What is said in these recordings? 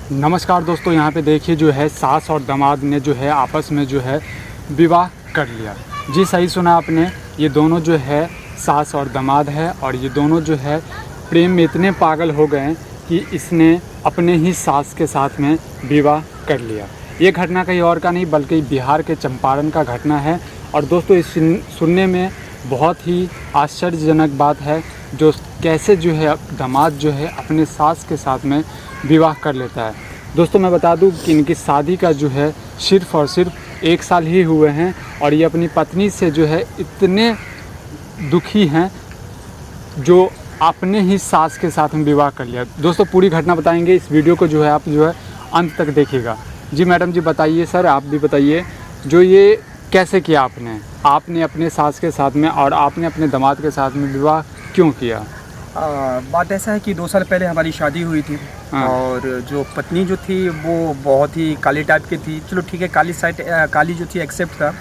नमस्कार दोस्तों, यहाँ पे देखिए जो है सास और दामाद ने जो है आपस में जो है विवाह कर लिया। जी सही सुना आपने, ये दोनों जो है सास और दामाद है और ये दोनों जो है प्रेम में इतने पागल हो गए कि इसने अपने ही सास के साथ में विवाह कर लिया। ये घटना कहीं और का नहीं बल्कि बिहार के चंपारण का घटना है। और दोस्तों इस सुनने में बहुत ही आश्चर्यजनक बात है जो कैसे जो है दामाद जो है अपने सास के साथ में विवाह कर लेता है। दोस्तों मैं बता दूं कि इनकी शादी का जो है सिर्फ़ और सिर्फ 1 साल ही हुए हैं और ये अपनी पत्नी से जो है इतने दुखी हैं जो अपने ही सास के साथ में विवाह कर लिया। दोस्तों पूरी घटना बताएंगे, इस वीडियो को जो है आप जो है अंत तक देखिएगा। जी मैडम जी बताइए, सर आप भी बताइए जो ये कैसे किया आपने अपने सास के साथ में और आपने अपने दामाद के साथ में विवाह क्यों किया? बात ऐसा है कि 2 साल पहले हमारी शादी हुई थी। हाँ। और जो पत्नी जो थी वो बहुत ही काली टाइप की थी। चलो ठीक है, काली जो थी एक्सेप्ट था,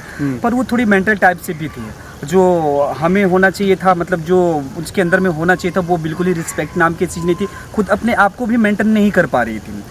पर वो थोड़ी मेंटल टाइप से भी थी। जो हमें होना चाहिए था, मतलब जो उसके अंदर में होना चाहिए था वो बिल्कुल ही रिस्पेक्ट नाम की चीज़ नहीं थी। खुद अपने आप को भी मेंटेन नहीं कर पा रही थी।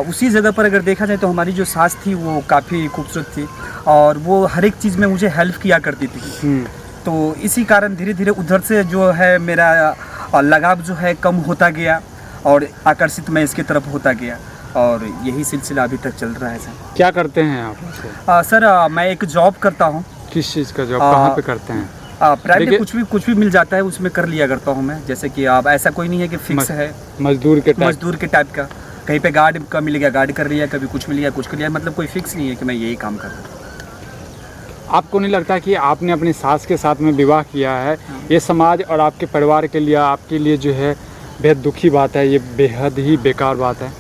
उसी जगह पर अगर देखा जाए तो हमारी जो सास थी वो काफ़ी खूबसूरत थी और वो हर एक चीज़ में मुझे हेल्प किया करती थी। तो इसी कारण धीरे धीरे उधर से जो है मेरा लगाव जो है कम होता गया और आकर्षित मैं इसकी तरफ होता गया और यही सिलसिला अभी तक चल रहा है। सर क्या करते हैं आप? सर मैं एक जॉब करता हूँ। किस चीज़ का जॉब, कहाँ पे करते हैं? प्राइवेट कुछ भी मिल जाता है उसमें कर लिया करता हूँ मैं। जैसे कि आप ऐसा कोई नहीं है कि फिक्स है। मजदूर के टाइप का, कहीं पे गार्ड का मिल गया गार्ड कर लिया, कभी कुछ मिल गया कुछ कर लिया, मतलब कोई फिक्स नहीं है कि मैं यही काम कर रहा हूँ। आपको नहीं लगता कि आपने अपनी सास के साथ में विवाह किया है, ये समाज और आपके परिवार के लिए आपके लिए जो है बेहद दुखी बात है, ये बेहद ही बेकार बात है?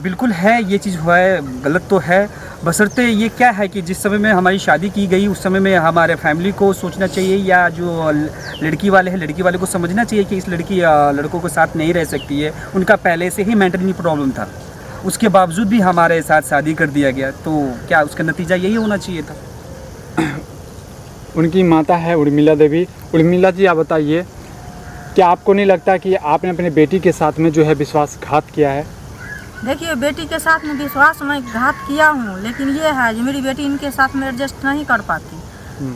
बिल्कुल है, ये चीज़ हुआ है, गलत तो है। बशर्ते ये क्या है कि जिस समय में हमारी शादी की गई उस समय में हमारे फैमिली को सोचना चाहिए या जो लड़की वाले को समझना चाहिए कि इस लड़कों के साथ नहीं रह सकती है। उनका पहले से ही मेंटली प्रॉब्लम था, उसके बावजूद भी हमारे साथ शादी कर दिया गया, तो क्या उसका नतीजा यही होना चाहिए था? उनकी माता है उर्मिला देवी। उर्मिला जी आप बताइए, क्या आपको नहीं लगता कि आपने अपने बेटी के साथ में जो है विश्वासघात किया है? देखिए बेटी के साथ में विश्वास मैं घात किया हूँ, लेकिन ये है कि मेरी बेटी इनके साथ में एडजस्ट नहीं कर पाती।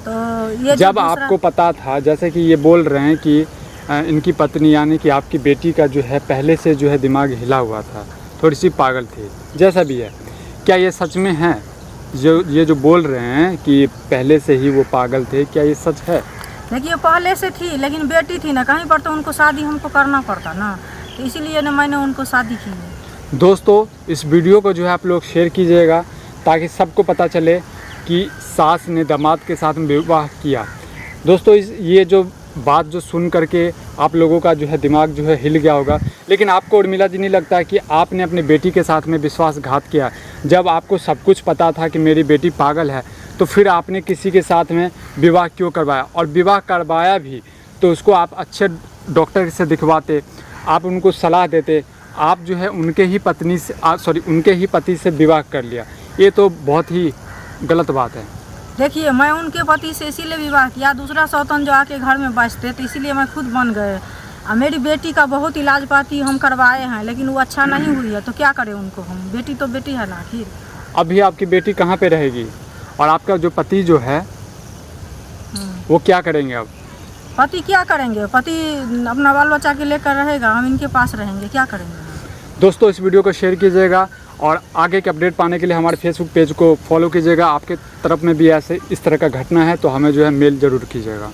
तो ये जब आपको पता था, जैसे कि ये बोल रहे हैं कि इनकी पत्नी यानी कि आपकी बेटी का जो है पहले से जो है दिमाग हिला हुआ था, थोड़ी सी पागल थी, जैसा भी है, क्या ये सच में है? ये जो बोल रहे हैं कि पहले से ही वो पागल थे, क्या ये सच है? देखिए पहले से थी, लेकिन बेटी थी ना, कहीं पर तो उनको शादी हमको करना पड़ता ना, तो इसीलिए ना मैंने उनको शादी की है। दोस्तों इस वीडियो को जो है आप लोग शेयर कीजिएगा ताकि सबको पता चले कि सास ने दामाद के साथ विवाह किया। दोस्तों ये जो बात जो सुन करके आप लोगों का जो है दिमाग जो है हिल गया होगा, लेकिन आपको उर्मिला जी नहीं लगता कि आपने अपनी बेटी के साथ में विश्वासघात किया? जब आपको सब कुछ पता था कि मेरी बेटी पागल है, तो फिर आपने किसी के साथ में विवाह क्यों करवाया? और विवाह करवाया भी तो उसको आप अच्छे डॉक्टर से दिखवाते, आप उनको सलाह देते, आप जो है उनके ही पति से विवाह कर लिया। ये तो बहुत ही गलत बात है। देखिए मैं उनके पति से इसीलिए विवाह किया, दूसरा सौतन जो आके घर में बसते तो इसीलिए मैं खुद बन गए। और मेरी बेटी का बहुत इलाज पाती हम करवाए हैं, लेकिन वो अच्छा नहीं हुई है, तो क्या करें उनको हम? बेटी तो बेटी है ना आखिर। अभी आपकी बेटी कहाँ पे रहेगी और आपका जो पति जो है वो क्या करेंगे? अब पति क्या करेंगे? पति अपना बाल बच्चा के लेकर रहेगा, हम इनके पास रहेंगे, क्या करेंगे? दोस्तों इस वीडियो को शेयर कीजिएगा और आगे के अपडेट पाने के लिए हमारे फेसबुक पेज को फॉलो कीजिएगा। आपके तरफ में भी ऐसे इस तरह का घटना है तो हमें जो है मेल ज़रूर कीजिएगा।